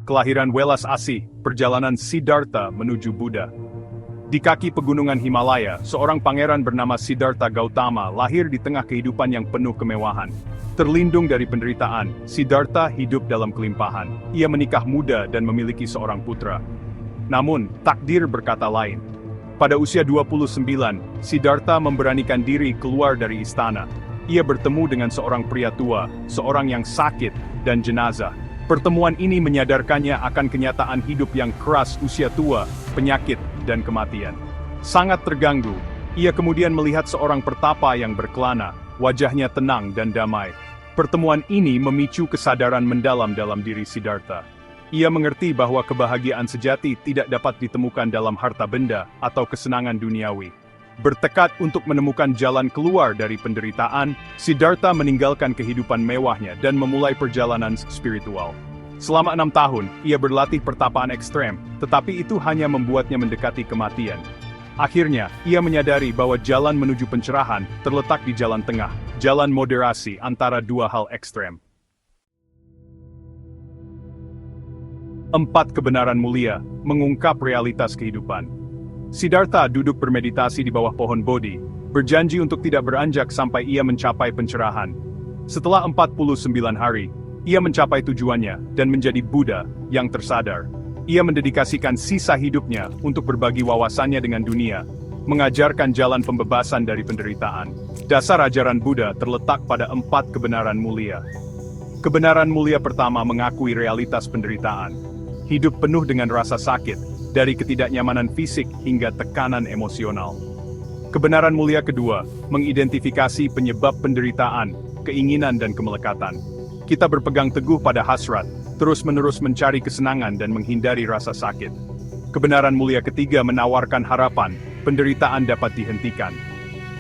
Kelahiran welas asih, perjalanan Siddhartha menuju Buddha. Di kaki pegunungan Himalaya, seorang pangeran bernama Siddhartha Gautama lahir di tengah kehidupan yang penuh kemewahan. Terlindung dari penderitaan, Siddhartha hidup dalam kelimpahan. Ia menikah muda dan memiliki seorang putra. Namun, takdir berkata lain. Pada usia 29, Siddhartha memberanikan diri keluar dari istana. Ia bertemu dengan seorang pria tua, seorang yang sakit, dan jenazah. Pertemuan ini menyadarkannya akan kenyataan hidup yang keras usia tua, penyakit, dan kematian. Sangat terganggu, ia kemudian melihat seorang pertapa yang berkelana, wajahnya tenang dan damai. Pertemuan ini memicu kesadaran mendalam dalam diri Siddhartha. Ia mengerti bahwa kebahagiaan sejati tidak dapat ditemukan dalam harta benda atau kesenangan duniawi. Bertekad untuk menemukan jalan keluar dari penderitaan, Siddhartha meninggalkan kehidupan mewahnya dan memulai perjalanan spiritual. Selama 6 tahun, ia berlatih pertapaan ekstrem, tetapi itu hanya membuatnya mendekati kematian. Akhirnya, ia menyadari bahwa jalan menuju pencerahan terletak di jalan tengah, jalan moderasi antara dua hal ekstrem. 4 kebenaran mulia, mengungkap realitas kehidupan. Siddhartha duduk bermeditasi di bawah pohon Bodhi, berjanji untuk tidak beranjak sampai ia mencapai pencerahan. Setelah 49 hari, ia mencapai tujuannya dan menjadi Buddha yang tersadar. Ia mendedikasikan sisa hidupnya untuk berbagi wawasannya dengan dunia, mengajarkan jalan pembebasan dari penderitaan. Dasar ajaran Buddha terletak pada 4 kebenaran mulia. Kebenaran mulia pertama mengakui realitas penderitaan. Hidup penuh dengan rasa sakit, dari ketidaknyamanan fisik hingga tekanan emosional. Kebenaran mulia kedua, mengidentifikasi penyebab penderitaan, keinginan dan kemelekatan. Kita berpegang teguh pada hasrat, terus-menerus mencari kesenangan dan menghindari rasa sakit. Kebenaran mulia ketiga menawarkan harapan, penderitaan dapat dihentikan.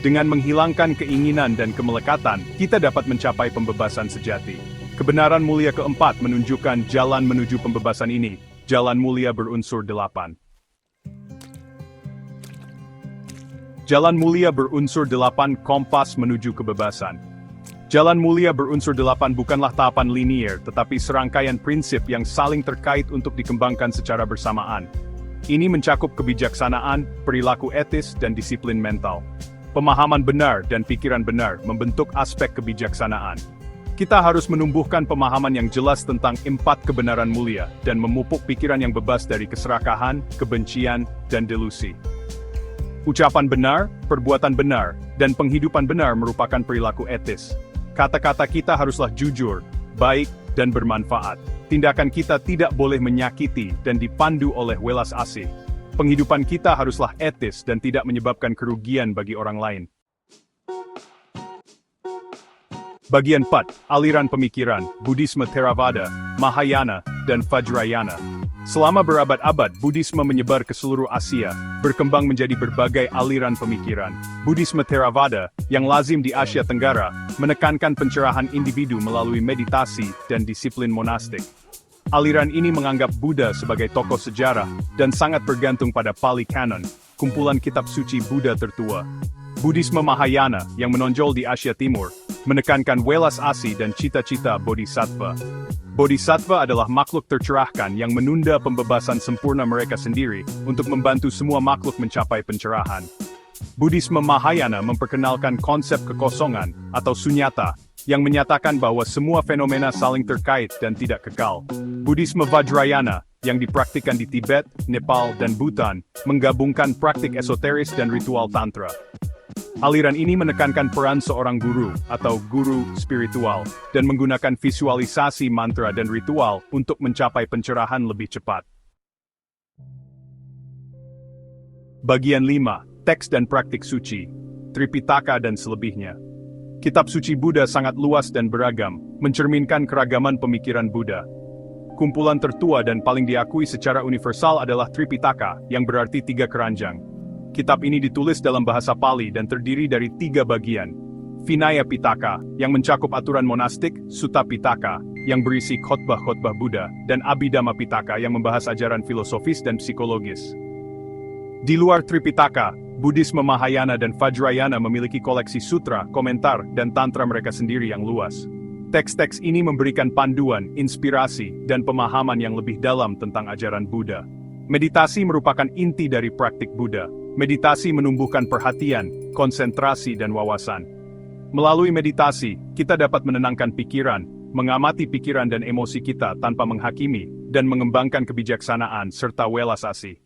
Dengan menghilangkan keinginan dan kemelekatan, kita dapat mencapai pembebasan sejati. Kebenaran mulia keempat menunjukkan jalan menuju pembebasan ini, jalan mulia berunsur 8. Jalan mulia berunsur 8 kompas menuju kebebasan. Jalan mulia berunsur 8 bukanlah tahapan linier, tetapi serangkaian prinsip yang saling terkait untuk dikembangkan secara bersamaan. Ini mencakup kebijaksanaan, perilaku etis, dan disiplin mental. Pemahaman benar dan pikiran benar membentuk aspek kebijaksanaan. Kita harus menumbuhkan pemahaman yang jelas tentang 4 kebenaran mulia, dan memupuk pikiran yang bebas dari keserakahan, kebencian, dan delusi. Ucapan benar, perbuatan benar, dan penghidupan benar merupakan perilaku etis. Kata-kata kita haruslah jujur, baik, dan bermanfaat. Tindakan kita tidak boleh menyakiti dan dipandu oleh welas asih. Penghidupan kita haruslah etis dan tidak menyebabkan kerugian bagi orang lain. Bagian 4, aliran pemikiran, Buddhisme Theravada, Mahayana, dan Vajrayana. Selama berabad-abad, Buddhisme menyebar ke seluruh Asia, berkembang menjadi berbagai aliran pemikiran. Buddhisme Theravada, yang lazim di Asia Tenggara, menekankan pencerahan individu melalui meditasi dan disiplin monastik. Aliran ini menganggap Buddha sebagai tokoh sejarah, dan sangat bergantung pada Pali Canon, kumpulan kitab suci Buddha tertua. Buddhisme Mahayana, yang menonjol di Asia Timur, menekankan welas asih dan cita-cita Bodhisattva. Bodhisattva adalah makhluk tercerahkan yang menunda pembebasan sempurna mereka sendiri untuk membantu semua makhluk mencapai pencerahan. Buddhisme Mahayana memperkenalkan konsep kekosongan atau sunyata yang menyatakan bahwa semua fenomena saling terkait dan tidak kekal. Buddhisme Vajrayana yang dipraktikkan di Tibet, Nepal, dan Bhutan menggabungkan praktik esoteris dan ritual tantra. Aliran ini menekankan peran seorang guru atau guru spiritual dan menggunakan visualisasi mantra dan ritual untuk mencapai pencerahan lebih cepat. Bagian 5, teks dan praktik suci, Tripitaka dan selebihnya. Kitab suci Buddha sangat luas dan beragam, mencerminkan keragaman pemikiran Buddha. Kumpulan tertua dan paling diakui secara universal adalah Tripitaka, yang berarti 3 keranjang. Kitab ini ditulis dalam bahasa Pali dan terdiri dari 3 bagian. Vinaya Pitaka, yang mencakup aturan monastik, Sutta Pitaka, yang berisi khotbah-khotbah Buddha, dan Abhidhamma Pitaka yang membahas ajaran filosofis dan psikologis. Di luar Tripitaka, Buddhisme Mahayana dan Vajrayana memiliki koleksi sutra, komentar, dan tantra mereka sendiri yang luas. Teks-teks ini memberikan panduan, inspirasi, dan pemahaman yang lebih dalam tentang ajaran Buddha. Meditasi merupakan inti dari praktik Buddha. Meditasi menumbuhkan perhatian, konsentrasi, dan wawasan. Melalui meditasi, kita dapat menenangkan pikiran, mengamati pikiran dan emosi kita tanpa menghakimi, dan mengembangkan kebijaksanaan serta welas asih.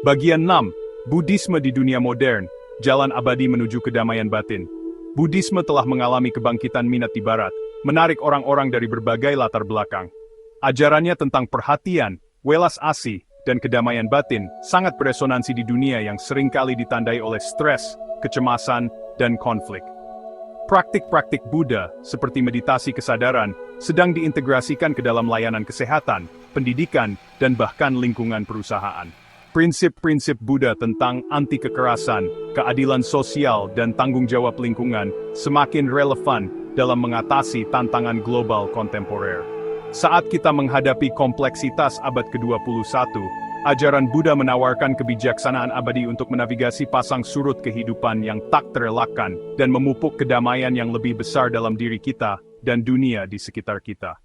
Bagian 6. Buddhisme di dunia modern, jalan abadi menuju kedamaian batin. Buddhisme telah mengalami kebangkitan minat di Barat, menarik orang-orang dari berbagai latar belakang. Ajarannya tentang perhatian, welas asih, dan kedamaian batin sangat beresonansi di dunia yang seringkali ditandai oleh stres, kecemasan, dan konflik. Praktik-praktik Buddha, seperti meditasi kesadaran, sedang diintegrasikan ke dalam layanan kesehatan, pendidikan, dan bahkan lingkungan perusahaan. Prinsip-prinsip Buddha tentang anti kekerasan, keadilan sosial, dan tanggung jawab lingkungan semakin relevan dalam mengatasi tantangan global kontemporer. Saat kita menghadapi kompleksitas abad ke-21, ajaran Buddha menawarkan kebijaksanaan abadi untuk menavigasi pasang surut kehidupan yang tak terelakkan dan memupuk kedamaian yang lebih besar dalam diri kita dan dunia di sekitar kita.